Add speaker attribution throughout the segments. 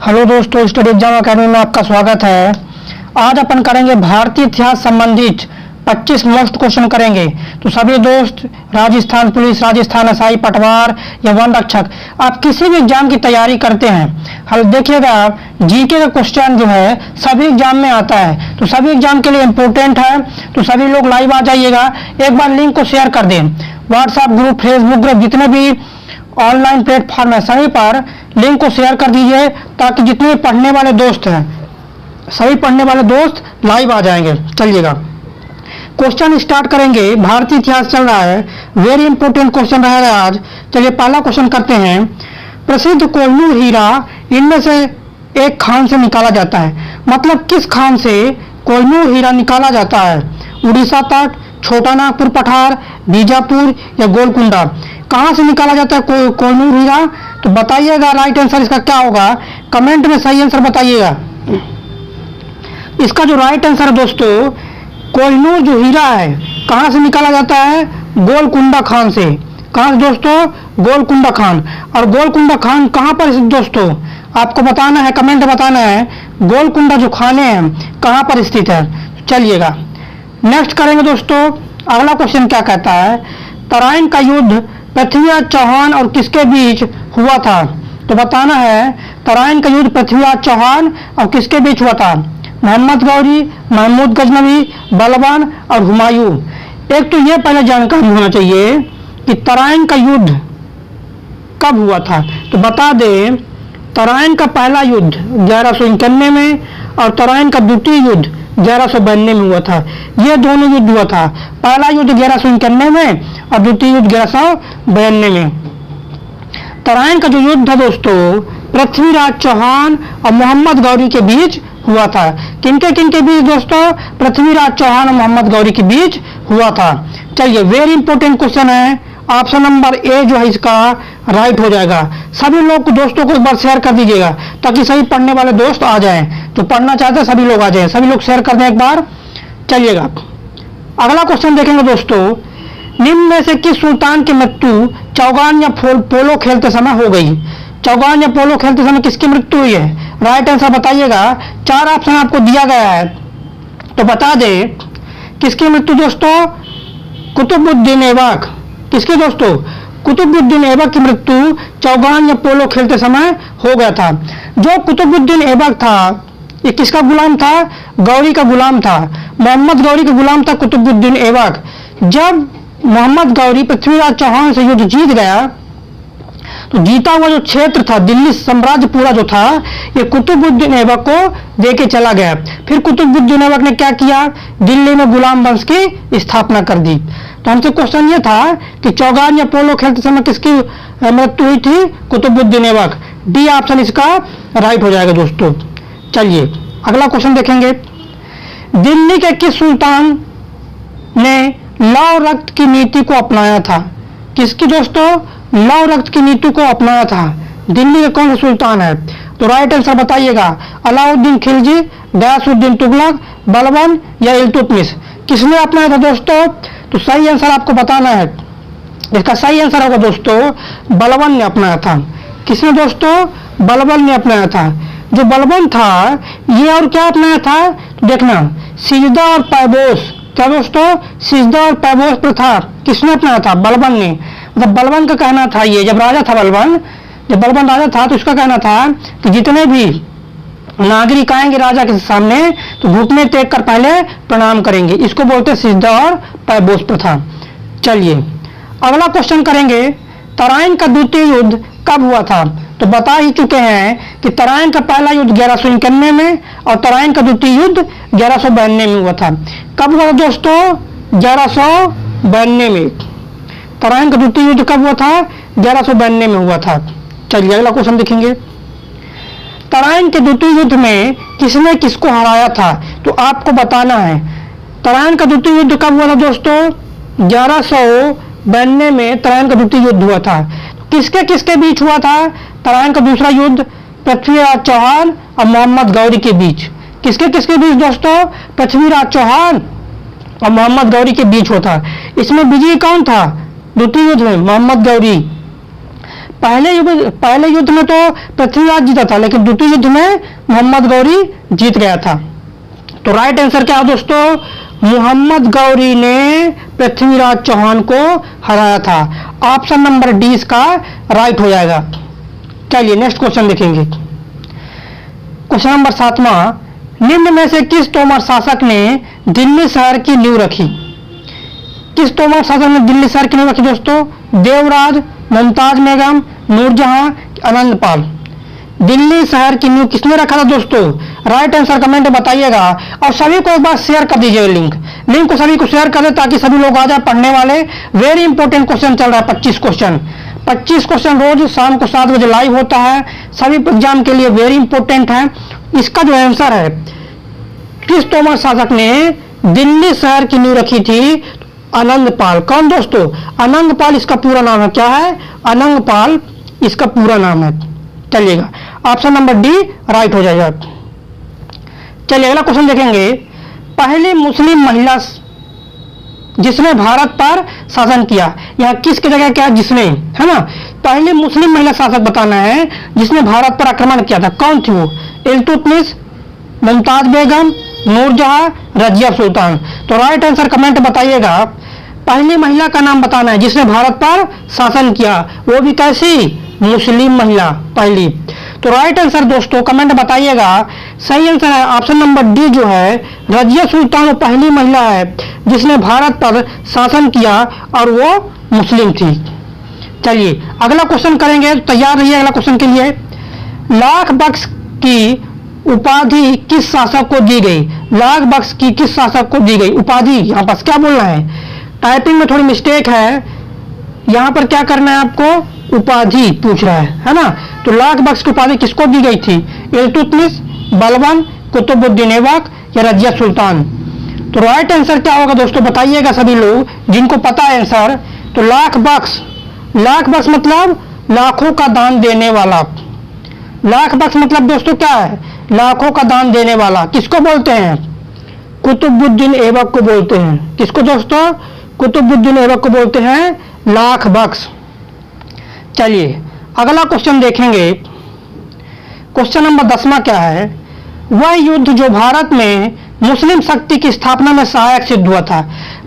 Speaker 1: Hello दोस्तों, study exam academy में आपका स्वागत है। आज अपन करेंगे भारतीय इतिहास संबंधित 25 मोस्ट क्वेश्चन करेंगे। तो सभी दोस्त, राजस्थान पुलिस, राजस्थान एसआई, पटवार या वन रक्षक, आप किसी भी एग्जाम की तैयारी करते हैं, हल देखिएगा जीके का क्वेश्चन जो है सभी एग्जाम में आता है, तो सभी एग्जाम के लिए इम्पोर्टेंट है। तो सभी लोग लाइव आ जाइएगा। एक बार लिंक को शेयर कर दें, व्हाट्सएप ग्रुप, फेसबुक ग्रुप, जितने भी ऑनलाइन प्लेटफॉर्म है सभी पर लिंक को शेयर कर दीजिए, ताकि जितने पढ़ने वाले दोस्त हैं सभी पढ़ने वाले दोस्त लाइव आ जाएंगे। चलिएगा क्वेश्चन स्टार्ट करेंगे। भारतीय इतिहास चल रहा है, वेरी इंपॉर्टेंट क्वेश्चन रहेगा आज। चलिए पहला क्वेश्चन करते हैं। प्रसिद्ध कोहिनूर हीरा इनमें से एक खान से निकाला जाता है, मतलब किस खान से कोहिनूर हीरा निकाला जाता है? उड़ीसा तट, छोटा नागपुर पठार, बीजापुर या गोलकुंडा? कहां से निकाला जाता है कोहिनूर हीरा? तो बताइएगा राइट आंसर इसका क्या होगा, कमेंट में सही आंसर बताइएगा। इसका जो राइट आंसर है दोस्तों, कोहिनूर जो हीरा है कहां से निकाला जाता है? गोलकुंडा खान से। कहां से दोस्तों? गोलकुंडा खान। और गोलकुंडा खान कहां पर स्थित दोस्तों? आपको बताना है, कमेंट में बताना है गोलकुंडा जो खाने हैं कहां पर स्थित है। चलिएगा नेक्स्ट करेंगे दोस्तों। अगला क्वेश्चन क्या कहता है? तराइन का युद्ध पृथ्वीराज चौहान और किसके बीच हुआ था? तो बताना है तराइन का युद्ध पृथ्वीराज चौहान और किसके बीच हुआ था? मोहम्मद गौरी, महमूद गजनवी, बलवान और हुमायूं। एक तो ये पहले जानकारी होना चाहिए कि तराइन का युद्ध कब हुआ था। तो बता दें, तराइन का पहला युद्ध 1191 में और तराइन का द्वितीय युद्ध 1192 में हुआ था। ये दोनों युद्ध हुआ था, पहला युद्ध 1191 में और द्वितीय युद्ध 1192 में। तराइन का जो युद्ध था दोस्तों, पृथ्वीराज चौहान और मोहम्मद गौरी के बीच हुआ था। किनके बीच दोस्तों? पृथ्वीराज चौहान और मोहम्मद गौरी के बीच हुआ था। चलिए वेरी इंपॉर्टेंट क्वेश्चन है, ऑप्शन नंबर ए जो है इसका राइट हो जाएगा। सभी लोग दोस्तों को एक बार शेयर कर दीजिएगा, ताकि सभी पढ़ने वाले दोस्त आ जाएं, जो पढ़ना चाहते हैं सभी लोग आ जाएं। सभी लोग शेयर कर दें एक बार। चलिएगा अगला क्वेश्चन देखेंगे दोस्तों। निम्न में से किस सुल्तान की मृत्यु चौगान या पोलो खेलते समय हो गई? चौगान या पोलो खेलते समय किसकी मृत्यु हुई है? राइट आंसर बताइएगा। 4 ऑप्शन आपको दिया गया है, तो बता दें किसकी मृत्यु दोस्तों? कुतुबुद्दीन ऐबक। किसके दोस्तों? कुतुबुद्दीन ऐबक की मृत्यु चौगान या पोलो खेलते समय हो गया था। जो कुतुबुद्दीन ऐबक था ये किसका गुलाम था? गौरी का गुलाम था। मोहम्मद गौरी का गुलाम था कुतुबुद्दीन ऐबक। जब मोहम्मद गौरी पृथ्वीराज चौहान से युद्ध जीत गया, तो जीता हुआ जो क्षेत्र था, दिल्ली साम्राज्य पूरा जो था, ये कुतुबुद्दीन ऐबक को देके चला गया। फिर कुतुबुद्दीन ऐबक ने क्या किया? दिल्ली में गुलाम वंश की स्थापना कर दी। तो हमसे क्वेश्चन ये था कि चौगान या पोलो खेलते समय किसकी मृत्यु हुई थी? कुतुबुद्दीन ऐबक। डी ऑप्शन इसका राइट हो जाएगा दोस्तों। चलिए अगला क्वेश्चन देखेंगे। दिल्ली के किस सुल्तान ने लौ रक्त की नीति को अपनाया था? किसकी दोस्तों? लौ रक्त की नीति को अपनाया था। दिल्ली के कौन सा सुल्तान है? तो राइट आंसर बताइएगा। अलाउद्दीन खिलजी, गयासुद्दीन तुगलक, बलबन या इल्तुतमिश? किसने अपनाया था दोस्तों? तो सही आंसर आपको बताना है। इसका सही आंसर होगा दोस्तों बलबन ने अपनाया था। किसने दोस्तों? बलबन ने अपनाया था। जो बलबन था ये और क्या अपनाया था? तो देखना, सिजदा और पैबोस। क्या दोस्तों? सिजदा और पैबोस प्रथा किसने अपनाया था? बलबन ने। मतलब बलबन का कहना था, ये जब राजा था बलबन, जब बलबन राजा था तो उसका कहना था कि जितने भी नागरिक आएंगे राजा के सामने तो घुटने टेक कर पहले प्रणाम करेंगे। इसको बोलते हैं सिजदा और पैबोस प्रथा। चलिए अगला क्वेश्चन करेंगे। तराइन का द्वितीय युद्ध कब हुआ था? तो बता ही चुके हैं कि तराइन का पहला युद्ध 1191 में और तराइन का द्वितीय युद्ध 1192 में हुआ था। कब हुआ दोस्तों? 1192 में। तराइन का द्वितीय युद्ध कब हुआ था? 1192 में हुआ था। चलिए अगला क्वेश्चन देखेंगे। तराइन के द्वितीय युद्ध में किसने किसको हराया था? तो आपको बताना है। तराइन का द्वितीय युद्ध कब हुआ था दोस्तों? 1192 में तराइन का द्वितीय युद्ध हुआ था। किसके किसके बीच हुआ था? तराइन का दूसरा युद्ध पृथ्वीराज चौहान और मोहम्मद गौरी के बीच। किसके किसके बीच दोस्तों? पृथ्वीराज चौहान और मोहम्मद गौरी के बीच होता। इसमें विजयी कौन था? द्वितीय युद्ध में मोहम्मद गौरी। पहले युद्ध में तो पृथ्वीराज जीता था, लेकिन द्वितीय युद्ध में मोहम्मद गौरी जीत गया था। तो राइट आंसर क्या है दोस्तों? मोहम्मद गौरी ने पृथ्वीराज चौहान को हराया था। ऑप्शन नंबर डी इसका राइट हो जाएगा। चलिए नेक्स्ट क्वेश्चन देखेंगे। क्वेश्चन नंबर 7वां, निम्न में से किस तोमर शासक ने दिल्ली शहर की नींव रखी? किस तोमर शासक ने दिल्ली शहर की नींव रखी दोस्तों? देवराज, मुमताज बेगम, नूरजहां, आनंदपाल। दिल्ली शहर की नींव किसने रखा था दोस्तों? राइट आंसर कमेंट में बताइएगा। और सभी को एक बार शेयर कर दीजिए लिंक को सभी को शेयर कर दे ताकि सभी लोग आ जाए पढ़ने वाले। वेरी इंपॉर्टेंट क्वेश्चन चल रहा है, 25 क्वेश्चन रोज शाम को 7 बजे लाइव होता है, सभी एग्जाम के लिए वेरी इंपॉर्टेंट है। इसका जो आंसर है, किस तोमर शासक ने दिल्ली शहर की नींव रखी थी? आनंदपाल। कौन दोस्तों? आनंदपाल इसका पूरा नाम है। क्या है? आनंदपाल इसका पूरा नाम है। चलिएगा ऑप्शन नंबर डी राइट हो जाएगा। चलिए अगला क्वेश्चन देखेंगे। पहली मुस्लिम महिला जिसने भारत पर शासन किया, यह किसकी जगह क्या है? जिसने, है ना। पहली मुस्लिम महिला शासक बताना है जिसने भारत पर आक्रमण किया था। कौन थी वो? इल्तुतमिश, मुमताज बेगम, नूरजहां, रजिया सुल्तान। तो राइट आंसर कमेंट बताइएगा। पहली महिला का नाम बताना है जिसने भारत पर शासन किया, वो भी कैसी? मुस्लिम महिला पहली। तो राइट आंसर दोस्तों कमेंट बताइएगा। सही आंसर है ऑप्शन नंबर डी जो है, रजिया सुल्तान वो पहली महिला है जिसने भारत पर शासन किया और वो मुस्लिम थी। चलिए अगला क्वेश्चन करेंगे, तैयार रहिए अगला क्वेश्चन के लिए। लाख बख्श की उपाधि किस शासक को दी गई? लाख बख्श की किस शासक को दी गई उपाधि? यहाँ पर क्या बोलना है? टाइपिंग में थोड़ी मिस्टेक है, यहाँ पर क्या करना है आपको? उपाधि पूछ रहा है ना। तो लाख बख्श की उपाधि किसको दी गई थी? इल्तुतमिश, बलबन, कुतुबुद्दीन ऐबक या रजिया सुल्तान। तो राइट आंसर क्या होगा दोस्तों बताइएगा सभी लोग जिनको पता है आंसर। तो लाख बख्श मतलब लाखों का दान देने वाला। लाख बख्श मतलब दोस्तों क्या है? लाखों का दान देने वाला। किसको बोलते हैं? कुतुबुद्दीन ऐबक को बोलते हैं। किसको दोस्तों? कुतुबुद्दीन ऐबक को बोलते हैं लाख बख्श। चलिए अगला क्वेश्चन देखेंगे। क्वेश्चन नंबर 10वां क्या है? वह युद्ध जो भारत में मुस्लिम शक्ति की स्थापना में सहायक सिद्ध हुआ था।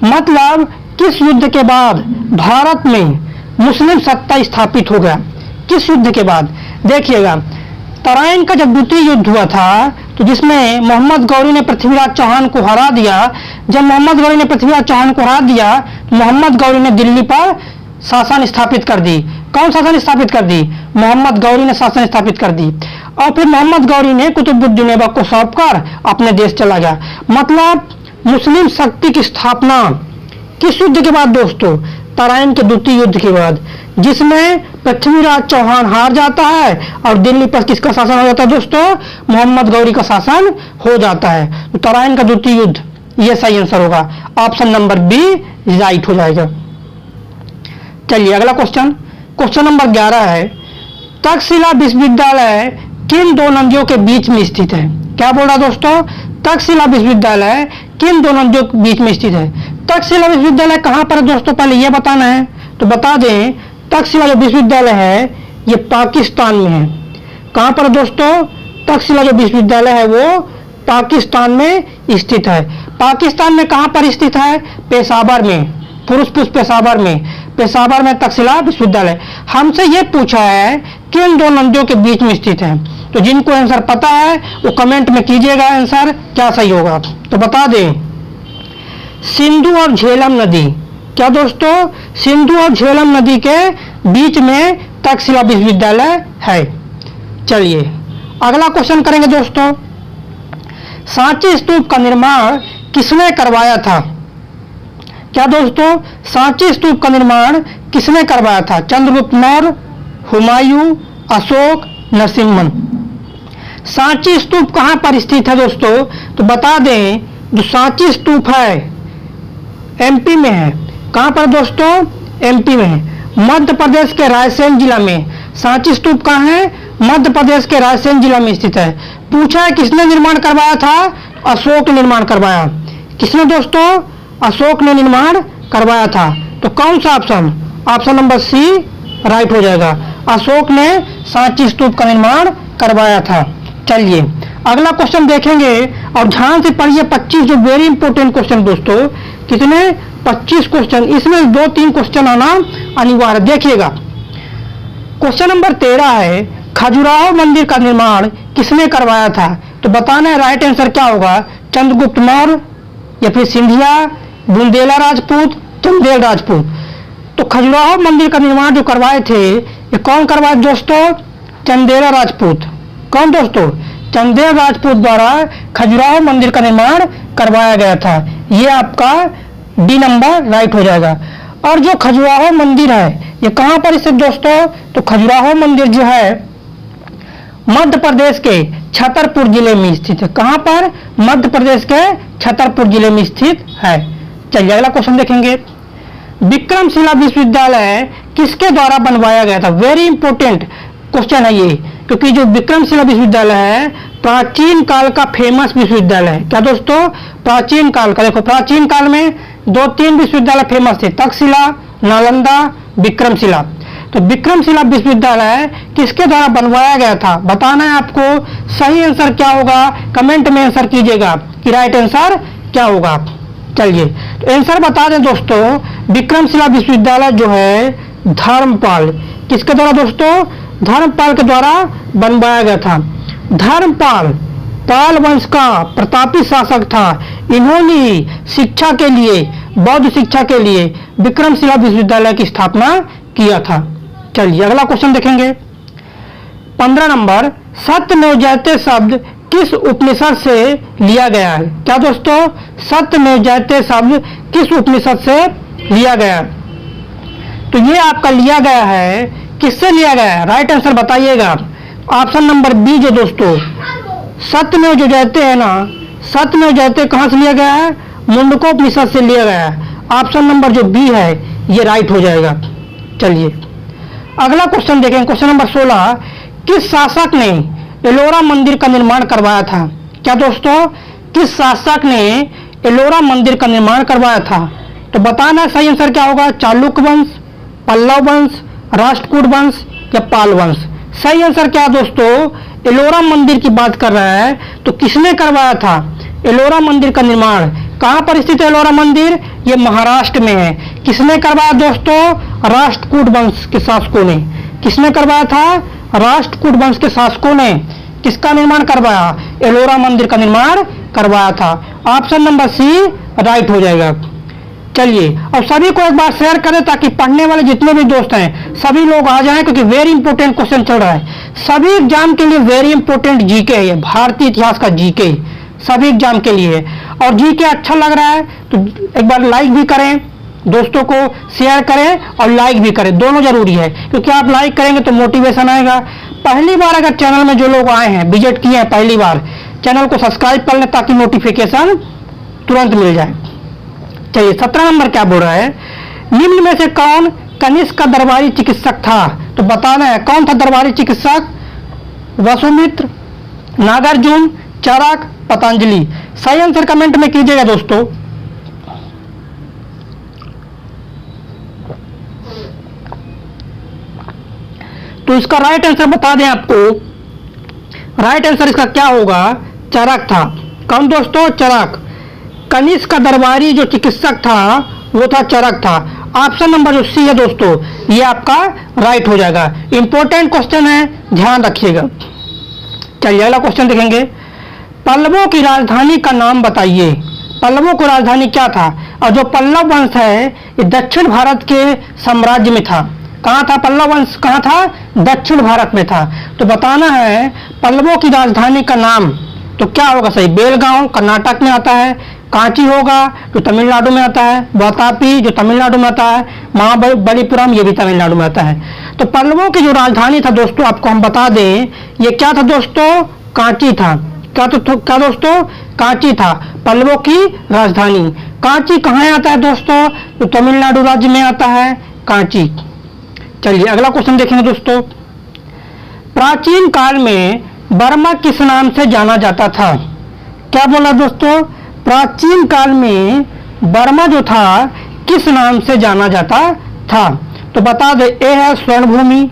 Speaker 1: मतलब किस युद्ध के बाद भारत में मुस्लिम सत्ता स्थापित हो गया? किस युद्ध के बाद? देखिएगा, तराइन का जब द्वितीय युद्ध हुआ था तो जिसमें मोहम्मद गौरी ने पृथ्वीराज चौहान को हरा दिया। जब मोहम्मद गौरी ने पृथ्वीराज चौहान को हरा दिया तो मोहम्मद गौरी ने दिल्ली पर शासन स्थापित कर दी। कौन शासन स्थापित कर दी? मोहम्मद गौरी ने शासन स्थापित कर दी। और फिर मोहम्मद गौरी ने कुतुबुद्दीन ऐबक को सौंपकर अपने देश चला गया। मतलब मुस्लिम शक्ति की स्थापना किस युद्ध के बाद दोस्तों? तराइन के द्वितीय युद्ध के बाद, जिसमें पृथ्वीराज चौहान हार जाता है और दिल्ली पर किसका शासन हो जाता है दोस्तों? मोहम्मद गौरी का शासन हो जाता है। तो तराइन का द्वितीय युद्ध, ये सही आंसर होगा। ऑप्शन नंबर बी राइट हो जाएगा। चलिए अगला क्वेश्चन नंबर 11 है। तक्षशिला विश्वविद्यालय किन दो नदियों के बीच में स्थित है? क्या बोल रहा दोस्तों? तक्षशिला विश्वविद्यालय किन दो नदियों के बीच में स्थित है? तक्षशिला विश्वविद्यालय कहाँ पर है दोस्तों? पहले यह बताना है। तो बता दें, तक्षशिला जो विश्वविद्यालय है ये पाकिस्तान में है। कहाँ पर दोस्तों? तक्षशिला जो विश्वविद्यालय है वो पाकिस्तान में स्थित है। पाकिस्तान में कहाँ पर स्थित है? पेशावर में, फिरोजपुर पेशावर में तक्षशिला विश्वविद्यालय। हमसे ये पूछा है किन दो नदियों के बीच में स्थित है। तो जिनको आंसर पता है वो कमेंट में कीजिएगा आंसर क्या सही होगा। तो बता दें, सिंधु और झेलम नदी। क्या दोस्तों? सिंधु और झेलम नदी के बीच में तक्षशिला विश्वविद्यालय है। चलिए अगला क्वेश्चन करेंगे दोस्तों। सांची स्तूप का निर्माण किसने करवाया था? क्या दोस्तों? सांची स्तूप का निर्माण किसने करवाया था? चंद्रगुप्त मौर्य, हुमायूं, अशोक, नरसिम्हन। सांची स्तूप कहां पर स्थित है दोस्तों? तो बता दें, जो सांची स्तूप है एमपी में है। कहां पर दोस्तों? एमपी में है, मध्य प्रदेश के रायसेन जिला में। सांची स्तूप कहां है? मध्य प्रदेश के रायसेन जिला में स्थित है। पूछा है किसने निर्माण करवाया था? अशोक ने निर्माण करवाया। किसने दोस्तों? अशोक ने निर्माण करवाया था। तो कौन सा option? Option number C right हो जाएगा। अशोक ने सांची स्तूप का निर्माण करवाया था। चलिए अगला क्वेश्चन देखेंगे और ध्यान से पढ़िए। 25 जो वेरी इंपॉर्टेंट क्वेश्चन दोस्तों, कितने 25 क्वेश्चन, इसमें 2-3 क्वेश्चन आना अनिवार्य। देखिएगा क्वेश्चन नंबर 13 है, खजुराहो मंदिर का निर्माण किसने करवाया था? तो बताना है राइट आंसर क्या होगा, चंद्रगुप्त मौर्य या फिर सिंधिया, बुंदेला राजपूत, चंदेल राजपूत। तो खजुराहो मंदिर का निर्माण जो करवाए थे ये कौन करवाए दोस्तों? चंदेला राजपूत। कौन दोस्तों? चंदेल राजपूत द्वारा खजुराहो मंदिर का निर्माण करवाया गया था। ये आपका डी नंबर राइट हो जाएगा। और जो खजुराहो मंदिर है ये कहां पर स्थित दोस्तों? तो खजुराहो मंदिर जो है मध्य प्रदेश के छतरपुर जिले में स्थित है। कहां पर? मध्य प्रदेश के छतरपुर जिले में स्थित है। चलिए अगला क्वेश्चन देखेंगे। विक्रमशिला विश्वविद्यालय किसके द्वारा बनवाया गया था? वेरी इंपॉर्टेंट क्वेश्चन है ये, क्योंकि जो विक्रमशिला विश्वविद्यालय है प्राचीन काल का फेमस विश्वविद्यालय है। क्या दोस्तों? प्राचीन काल का। देखो प्राचीन काल में 2-3 विश्वविद्यालय फेमस थे, तक्षशिला, नालंदा, विक्रमशिला। तो विक्रमशिला विश्वविद्यालय किसके द्वारा बनवाया गया था? बताना है आपको। सही आंसर क्या होगा कमेंट में आंसर कीजिएगा कि राइट आंसर क्या होगा। चलिए तो आंसर बता दें दोस्तों, विक्रमशिला विश्वविद्यालय जो है धर्मपाल, किसके द्वारा दोस्तों? धर्मपाल के द्वारा बनवाया गया था। धर्मपाल पाल वंश का प्रतापी शासक था। इन्होंने शिक्षा के लिए, बौद्ध शिक्षा के लिए विक्रमशिला विश्वविद्यालय की स्थापना किया था। चलिए अगला क्वेश्चन देखेंगे। 15 नंबर, सत्यमेव जयते शब्द किस उपनिषद से लिया गया है? क्या दोस्तों? सत्यमेव जयते शब्द किस उपनिषद से लिया गया? तो ये आपका लिया गया है, किससे लिया गया है? राइट आंसर बताइएगा। ऑप्शन नंबर बी जो दोस्तों सत्यमेव जो जयते है ना, सत्यमेव जयते कहां से लिया गया है? मुंडकोपनिषद से लिया गया है। ऑप्शन नंबर जो बी है ये राइट हो जाएगा। चलिए अगला क्वेश्चन देखें। क्वेश्चन नंबर 16, किस शासक ने एलोरा मंदिर का निर्माण करवाया था? क्या दोस्तों? किस शासक ने एलोरा मंदिर का निर्माण करवाया था? तो बताना सही आंसर क्या होगा, चालुक्य वंश, पल्लव वंश, राष्ट्रकूट वंश या पाल वंश। सही आंसर क्या दोस्तों? एलोरा मंदिर की बात कर रहा है तो किसने करवाया था एलोरा मंदिर का निर्माण? कहां पर स्थित है एलोरा मंदिर? ये महाराष्ट्र में है। किसने करवाया दोस्तों? राष्ट्रकूट वंश के शासकों ने। किसने करवाया था? राष्ट्रकूट वंश के शासकों ने किसका निर्माण करवाया? एलोरा मंदिर का निर्माण करवाया था। ऑप्शन नंबर सी राइट हो जाएगा। चलिए और सभी को एक बार शेयर करें ताकि पढ़ने वाले जितने भी दोस्त हैं सभी लोग आ जाएं, क्योंकि वेरी इंपॉर्टेंट क्वेश्चन चल रहा है। सभी एग्जाम के लिए वेरी इंपॉर्टेंट जीके है, भारतीय इतिहास का जीके सभी एग्जाम के लिए है। और जीके अच्छा लग रहा है तो एक बार लाइक भी करें, दोस्तों को शेयर करें और लाइक भी करें, दोनों जरूरी है, क्योंकि आप लाइक करेंगे तो मोटिवेशन आएगा। पहली बार अगर चैनल में जो लोग आए हैं, विजिट किए हैं पहली बार, चैनल को सब्सक्राइब कर लें ताकि नोटिफिकेशन तुरंत मिल जाए। चलिए 17 नंबर क्या बोल रहा है, निम्न में से कौन कनिष्क का दरबारी चिकित्सक था? तो बताना है कौन था दरबारी चिकित्सक? वसुमित्र, नागार्जुन, चरक, पतंजलि। सही आंसर कमेंट में कीजिएगा दोस्तों। तो इसका राइट आंसर बता दें आपको, राइट आंसर इसका क्या होगा? चरक था। कौन दोस्तों? चरक। कनिष्क का दरबारी जो चिकित्सक था वो था चरक था। ऑप्शन नंबर जो सी है दोस्तों ये आपका राइट हो जाएगा। इंपॉर्टेंट क्वेश्चन है, ध्यान रखिएगा। चलिए अगला क्वेश्चन देखेंगे। पल्लवों की राजधानी का नाम बताइए। पल्लवों की राजधानी क्या था? और जो पल्लव वंश है ये दक्षिण भारत के साम्राज्य में था। कहाँ था पल्लव वंश? कहाँ था? दक्षिण भारत में था। तो बताना है पल्लवों की राजधानी का नाम तो क्या होगा सही? बेलगांव कर्नाटक में आता है, कांची होगा जो तमिलनाडु में आता है, वातापी जो तमिलनाडु में आता है, महाबलीपुरम ये भी तमिलनाडु में आता है। तो पल्लवों की जो राजधानी था दोस्तों आपको हम बता दें ये क्या था दोस्तों? कांची था। क्या दोस्तों? कांची था पल्लवों की राजधानी। कांची कहाँ आता है दोस्तों? तो तमिलनाडु राज्य में आता है कांची। चलिए अगला क्वेश्चन देखेंगे दोस्तों। प्राचीन काल में बर्मा किस नाम से जाना जाता था? क्या बोला दोस्तों? प्राचीन काल में बर्मा जो था किस नाम से जाना जाता था? तो बता दे, ए है स्वर्ण भूमि,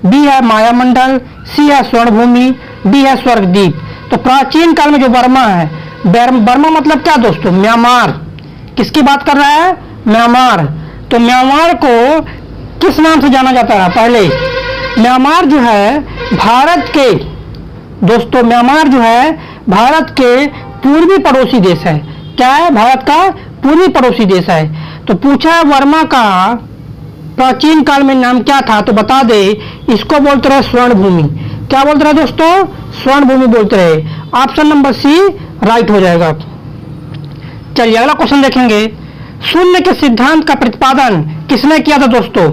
Speaker 1: बी है मायामंडल, सी है स्वर्णभूमि, डी है स्वर्गद्वीप। तो प्राचीन काल में जो बर्मा है, बर्मा मतलब क्या दोस्तों? म्यांमार। किसकी बात कर रहा है? म्यांमार। तो म्यांमार को किस नाम से जाना जाता है? पहले म्यांमार जो है भारत के दोस्तों, म्यांमार जो है भारत के पूर्वी पड़ोसी देश है। क्या है? भारत का पूर्वी पड़ोसी देश है। तो पूछा है वर्मा का प्राचीन काल में नाम क्या था? तो बता दे, इसको बोलते रहे स्वर्णभूमि। क्या बोलते रहे दोस्तों? स्वर्णभूमि बोलते रहे। ऑप्शन नंबर सी राइट हो जाएगा। चलिए अगला क्वेश्चन देखेंगे। शून्य के सिद्धांत का प्रतिपादन किसने किया था दोस्तों?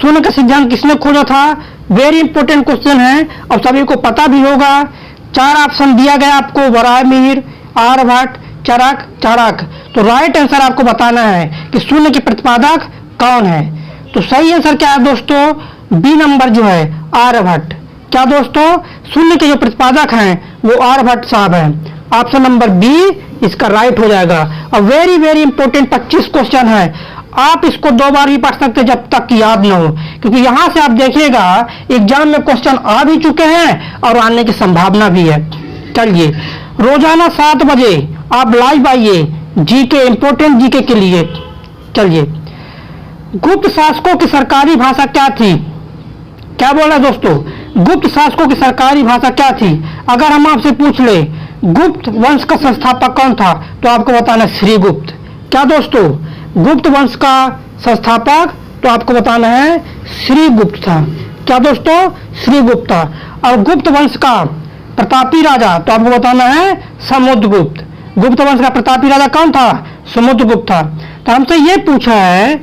Speaker 1: शून्य का सिद्धांत किसने खोजा था? वेरी इंपॉर्टेंट क्वेश्चन है और सभी को पता भी होगा। 4 ऑप्शन दिया गया आपको, वराहमिहिर, आर्यभट्ट, चरक, चाणक्य। तो राइट आंसर आपको बताना है कि शून्य के प्रतिपादक कौन है। तो सही आंसर क्या है दोस्तों? बी नंबर जो है आर्यभट्ट। क्या दोस्तों? शून्य के जो प्रतिपादक हैं वो आर्यभट्ट साहब हैं। ऑप्शन नंबर बी इसका राइट हो जाएगा। और वेरी वेरी इंपॉर्टेंट 25 क्वेश्चन है। आप इसको 2 बार भी पढ़ सकते जब तक याद न हो, क्योंकि यहां से आप देखिएगा एग्जाम में क्वेश्चन आ भी चुके हैं और आने की संभावना भी है। चलिए रोजाना 7 बजे आप लाइव आइए जीके, इंपॉर्टेंट जीके के लिए। चलिए, गुप्त शासकों की सरकारी भाषा क्या थी? क्या बोल रहे दोस्तों? गुप्त शासकों की सरकारी भाषा क्या थी? अगर हम आपसे पूछ ले गुप्त वंश का संस्थापक कौन था, तो आपको बताना श्रीगुप्त। क्या दोस्तों? गुप्त वंश का संस्थापक तो आपको बताना है श्रीगुप्त था। क्या दोस्तों? श्रीगुप्त था। और गुप्त वंश का प्रतापी राजा तो आपको बताना है समुद्रगुप्त। गुप्त वंश का प्रतापी राजा कौन था? समुद्रगुप्त था। तो हमसे ये पूछा है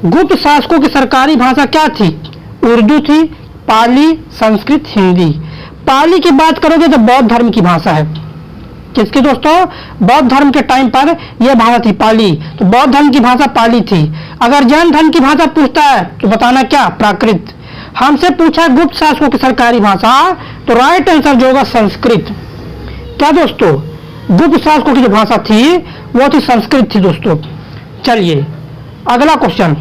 Speaker 1: गुप्त शासकों की सरकारी भाषा क्या थी? उर्दू थी, पाली, संस्कृत, हिंदी। पाली की बात करोगे तो बौद्ध धर्म की भाषा है। किसकी दोस्तों? बौद्ध धर्म के टाइम पर यह भाषा थी पाली। तो बौद्ध धर्म की भाषा पाली थी। अगर जैन धर्म की भाषा पूछता है तो बताना क्या? प्राकृत। हमसे पूछा गुप्त शासकों की सरकारी भाषा, तो राइट आंसर जो होगा संस्कृत। क्या दोस्तों? गुप्त शासकों की जो भाषा थी वो थी संस्कृत थी दोस्तों। चलिए अगला क्वेश्चन,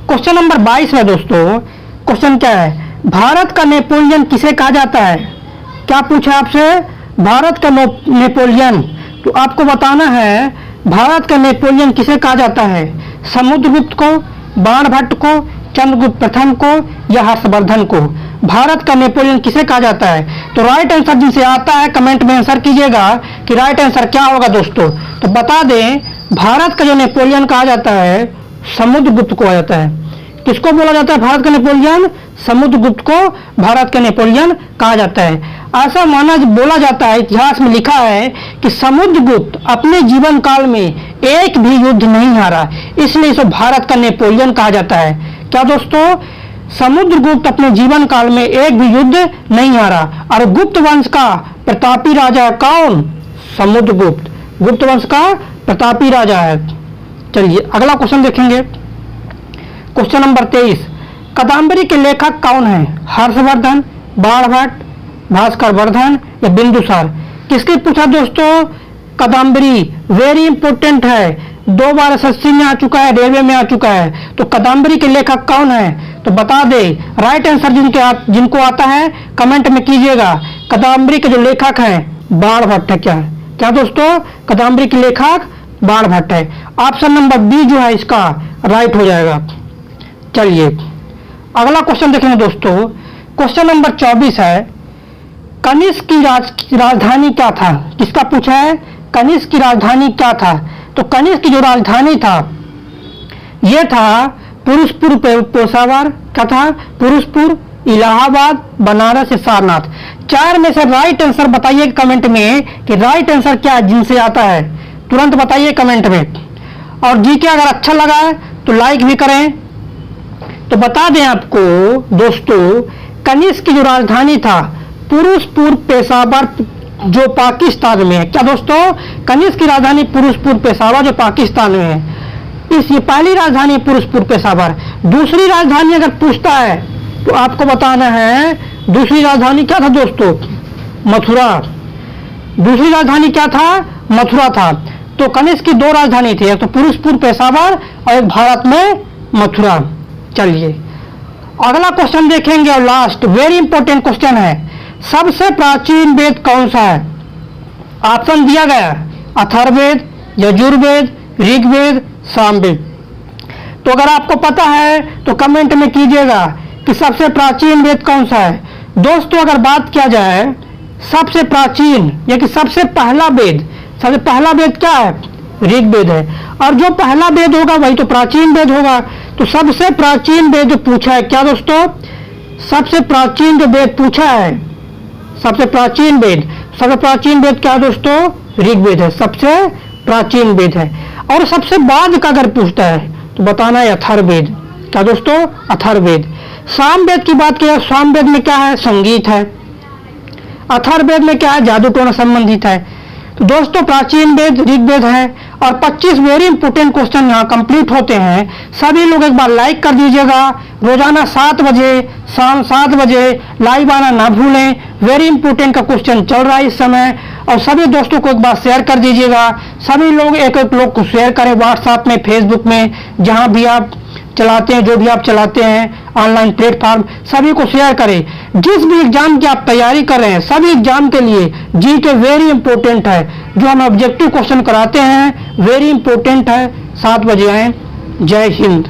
Speaker 1: क्वेश्चन नंबर 22 में दोस्तों क्वेश्चन क्या है? भारत का नेपोलियन किसे कहा जाता है? क्या पूछा आपसे? भारत का नेपोलियन। तो आपको बताना है भारत का नेपोलियन किसे कहा जाता है? समुद्रगुप्त को, बाणभट्ट को, चंद्रगुप्त प्रथम को या हर्षवर्धन को? भारत का नेपोलियन किसे कहा जाता है? तो राइट आंसर जिनसे आता है कमेंट में आंसर कीजिएगा कि राइट आंसर क्या होगा दोस्तों। तो बता दें भारत का जो नेपोलियन कहा जाता है समुद्रगुप्त को कहा जाता है। किसको बोला जाता है भारत का नेपोलियन? समुद्रगुप्त को भारत का नेपोलियन कहा जाता है। ऐसा माना बोला जाता है, इतिहास में लिखा है कि समुद्रगुप्त अपने जीवन काल में एक भी युद्ध नहीं हारा, इसलिए इसे भारत का नेपोलियन कहा जाता है। क्या दोस्तों? समुद्रगुप्त अपने जीवन काल में एक भी युद्ध नहीं हारा। और गुप्त वंश का प्रतापी राजा कौन? समुद्रगुप्त। गुप्त वंश का प्रतापी राजा है। चलिए अगला क्वेश्चन देखेंगे। क्वेश्चन नंबर 23, कादम्बरी के लेखक कौन है? हर्षवर्धन, बाणभट्ट, भास्कर वर्धन या बिंदुसार? किसके पूछा दोस्तों? कादम्बरी। वेरी इंपॉर्टेंट है, 2 बार एसएससी में आ चुका है, रेलवे में आ चुका है। तो कादम्बरी के लेखक कौन है? तो बता दे। राइट आंसर जिनको आता है कमेंट में कीजिएगा। कादम्बरी के जो लेखक हैं बाणभट्ट है। क्या दोस्तों? कादम्बरी के लेखक बाणभट्ट है। ऑप्शन नंबर बी जो है इसका राइट हो जाएगा। चलिए अगला क्वेश्चन देखेंगे दोस्तों। क्वेश्चन नंबर 24 है, कनिष्क की राजधानी क्या था? किसका पूछा है? कनिष्क की राजधानी क्या था? तो कनिष्क की जो राजधानी था यह था पुरुषपुर पेशावर। क्या था? पुरुषपुर, इलाहाबाद, बनारस या सारनाथ। 4 में से राइट आंसर बताइए कमेंट में कि राइट आंसर क्या है जिनसे आता है, तुरंत बताइए कमेंट में। और जीके अगर अच्छा लगा है तो लाइक भी करें। तो बता दें आपको दोस्तों, कनिष्क की जो राजधानी था पुरुषपुर पेशावर जो पाकिस्तान में है। क्या दोस्तों? कनिष्क की राजधानी पुरुषपुर पेशावर जो पाकिस्तान में है। ये पहली राजधानी पुरुषपुर पेशावर। दूसरी राजधानी अगर पूछता है तो आपको बताना है दूसरी राजधानी क्या था दोस्तों? मथुरा। दूसरी राजधानी क्या था? मथुरा था। तो कनिष्क की 2 राजधानी थी, एक तो पुरुषपुर पेशावर और एक भारत में मथुरा। चलिए अगला क्वेश्चन देखेंगे और लास्ट वेरी इंपॉर्टेंट क्वेश्चन है, सबसे प्राचीन वेद कौन सा है? ऑप्शन दिया गया अथर्ववेद, यजुर्वेद, ऋग्वेद, सामवेद। तो अगर आपको पता है तो कमेंट में कीजिएगा कि सबसे प्राचीन वेद कौन सा है। दोस्तों अगर बात किया जाए सबसे प्राचीन या कि सबसे पहला वेद क्या है? ऋग्वेद है। और जो पहला वेद होगा वही तो प्राचीन वेद होगा। तो सबसे प्राचीन वेद जो पूछा है क्या दोस्तों? सबसे प्राचीन जो वेद पूछा है, सबसे प्राचीन वेद क्या दोस्तों? ऋग्वेद है, सबसे प्राचीन वेद है। और सबसे बाद का अगर पूछता है तो बताना है अथर्ववेद। क्या दोस्तों? अथर्ववेद। सामवेद की बात किया, सामवेद में क्या है? संगीत है। अथर्ववेद में क्या है? जादू टोना संबंधित है। तो दोस्तों प्राचीन वेद ऋग्वेद है। और 25 वेरी इंपोर्टेंट क्वेश्चन यहाँ कंप्लीट होते हैं। सभी लोग एक बार लाइक कर दीजिएगा। रोजाना 7 बजे, शाम 7 बजे लाइव आना ना भूलें। वेरी इंपोर्टेंट का क्वेश्चन चल रहा है इस समय। और सभी दोस्तों को एक बार शेयर कर दीजिएगा। सभी लोग एक लोग को शेयर करें व्हाट्सएप में, फेसबुक में, जहां भी आप चलाते हैं, जो भी आप चलाते हैं ऑनलाइन प्लेटफॉर्म, सभी को शेयर करें। जिस भी एग्जाम की आप तैयारी कर रहे हैं, सभी एग्जाम के लिए जीके वेरी इंपॉर्टेंट है। जो हम ऑब्जेक्टिव क्वेश्चन कराते हैं वेरी इंपॉर्टेंट है। 7 बजे आए। जय हिंद।